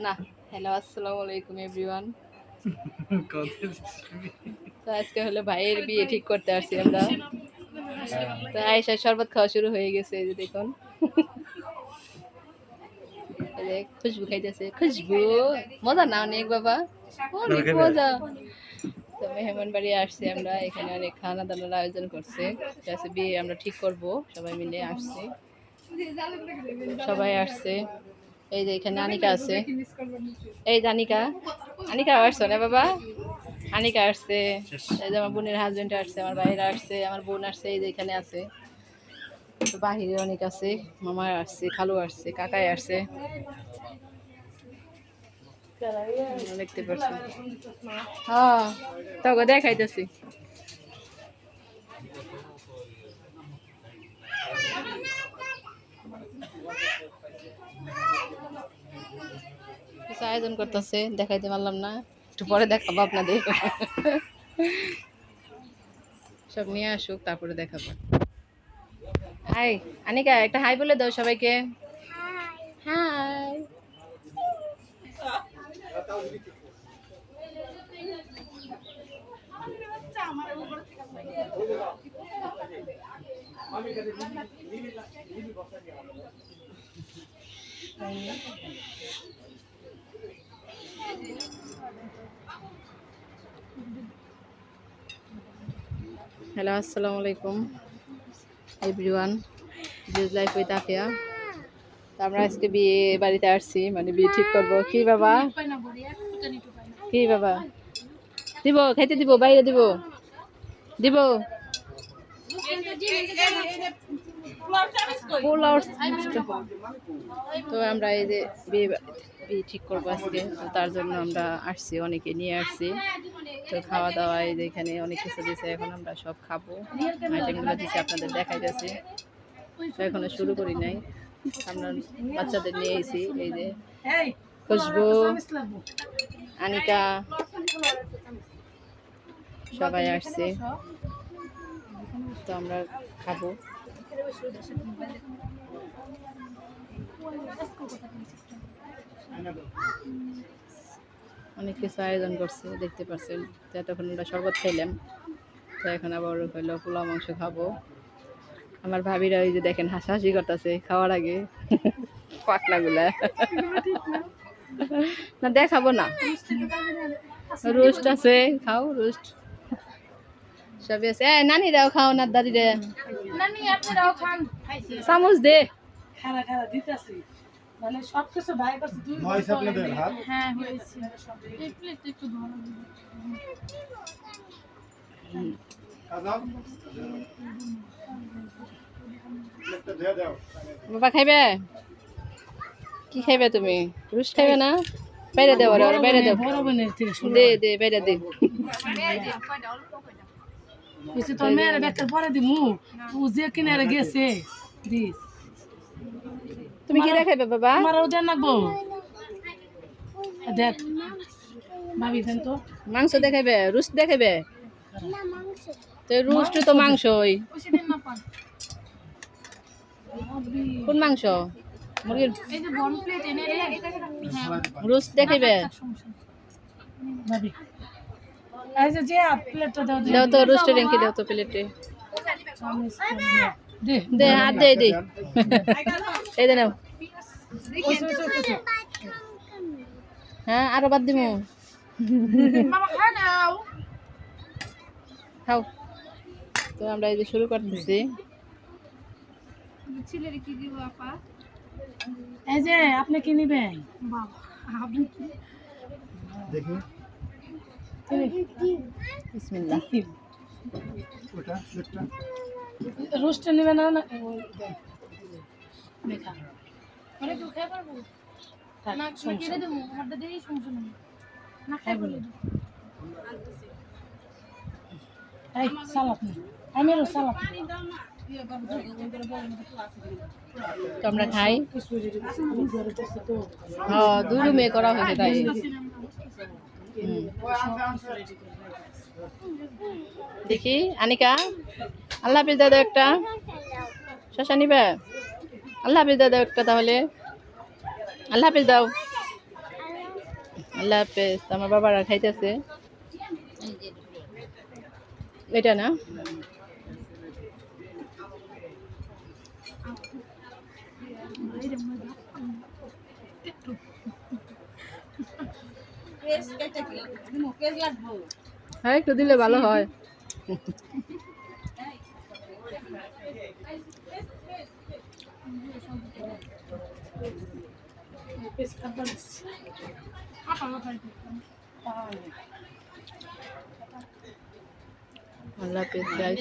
না। হ্যালো, আসসালামু আলাইকুম এভরিওয়ান। তো আজকে হলো ভাইয়ের বিয়ে ঠিক করতে আসছি আমরা। তো আয়েশার শরবত খাওয়া শুরু হয়ে গেছে, এই যে দেখুন। এই যে খুশবু খাইতেছে, খুশবু মজা না অনেক বাবা, অনেক মজা। তো মেহমান বাড়ি আসছে আমরা, এখানে অনেক খানা দানার আয়োজন করছে। আজকে বিয়ে আমরা ঠিক করব, সবাই মিলে আসছে, সবাই আসছে। এই যে এখানে আনিকা আছে, এই যে আনিকা, আনিকা আসছো না বাবা? আনিকা আসছে, এই যে আমার বোনের হাজবেন্ড আসছে, আমার ভাইরা আসছে, আমার বোন আসছে, এই যে এখানে আছে। তো বাহিরে অনেক আছে, মামা আসছে, খালু আসছে, কাকাই আসছে, দেখতে পাচ্ছি। হ্যাঁ, তোকে দেখাইতেছি। কিছু আয়োজন করতেছে, দেখাইতে পারলাম না, একটু পরে দেখাবো আপনাদের। সব নিয়ে আসুক, তারপরে দেখাবো। হাই আনিকা, একটা হাই বলে দাও সবাইকে। হাই। হ্যালো, আসসালামু আলাইকুম এভরিওয়ান, জিজ লাইফ উইথ আফিয়া। তো আমরা আজকে বিয়ে বাড়িতে আসছি, মানে বিয়ে ঠিক করবো। কি বাবা, কি বাবা, দিব খাইতে দিব, বাইরে দিব, দিব তো আমরা এই যে বিয়ে বিয়ে ঠিক করবো আজকে, তো তার জন্য আমরা আসছি, অনেকে নিয়ে আসছি। তো খাওয়া দাওয়া এই যে এখানে অনেক কিছু দিয়েছে, এখন আমরা সব খাবো। আইটেমগুলো দিচ্ছে, আপনাদের দেখাইতেছি। তো এখনো শুরু করি নাই, আমরা বাচ্চাদের নিয়ে এসেছি। এই যে খুশবু, আনিকা, সবাই আসছে, তো আমরা খাবো। অনেক কিছু আয়োজন করছে, দেখতে পাচ্ছেন। তো এতক্ষণ আমরা শরবত খাইলাম, তো এখন আবার হইলো পোলাও মাংস খাবো। আমার ভাবিরা ওই যে দেখেন হাসাহাসি করতেছে খাওয়ার আগে, পাকলাগুলা না দেখাবো না। রোস্ট আছে, খাও রোস্ট সবই আছে। নানিরাও খাও, না দাদিরা, চামচ দে। মানে সবকিছু ভাই করছে দুই হ্যাঁ হয়েছে এই প্লেট একটু ধরো বাবা খাইবে, কি খাইবে তুমি? রোস্ট খাইবে না? বাইরে দেও, ওরে বাইরে দেও, বড় বোনের থেকে দে দে বাইরে দে। বলছি তোর মেয়ের ব্যাগটা পরে দিমু, ও যে কিনারে গেছে দিস। তুমি কি দেখাইবে বাবা? আমার ওদের নাকবো দেখ ভাবি দেন তো মাংস দেখাইবে, রোস্ট দেখাইবে? তো রোস্ট তো মাংসই। কোন মাংস? মুরগির এই যে বন প্লেট এনে রে রোস্ট দেখাইবে? ভাবি এই যে যে প্লেটটা দাও দাও তো, রোস্টের রেঙ্কি দাও তো প্লেটে। দে দে হাত দে দে, এই দে নাও। হ্যাঁ, আরো বাদ দিমু। মামা খা নাও খাও। তো আমরা এই যে শুরু করতেছি। ছেলের কি দিব আপা? এই যে আপনি কি নেবেন? বাবা আপনি কি দেখি বিসমিল্লাহ। ওটা প্লেটটা রোস্ট নেবেন না দেখা আরে কেউ খেয়ে পারবো না কেটে দেবো আমারটা দিয়েই সমস্যা নেই না খাই বলে এই সালাদ নেই আমিরও সালাদ তো আমরা খাই। হ্যাঁ, দুই রুমে করা হয়েছে তাই। দেখি আনিকা, আল্লাহ হাফিজ দাদা একটা শশা নিবে? আল্লাহ হাফিজ দাদা একটা, তাহলে আল্লাহ হাফিজ দাও। আল্লাহ হাফেজ। আমার বাবারা খাইতেছে এটা না হ্যাঁ একটু দিলে ভালো হয়। আল্লাহ হাফেজ guys।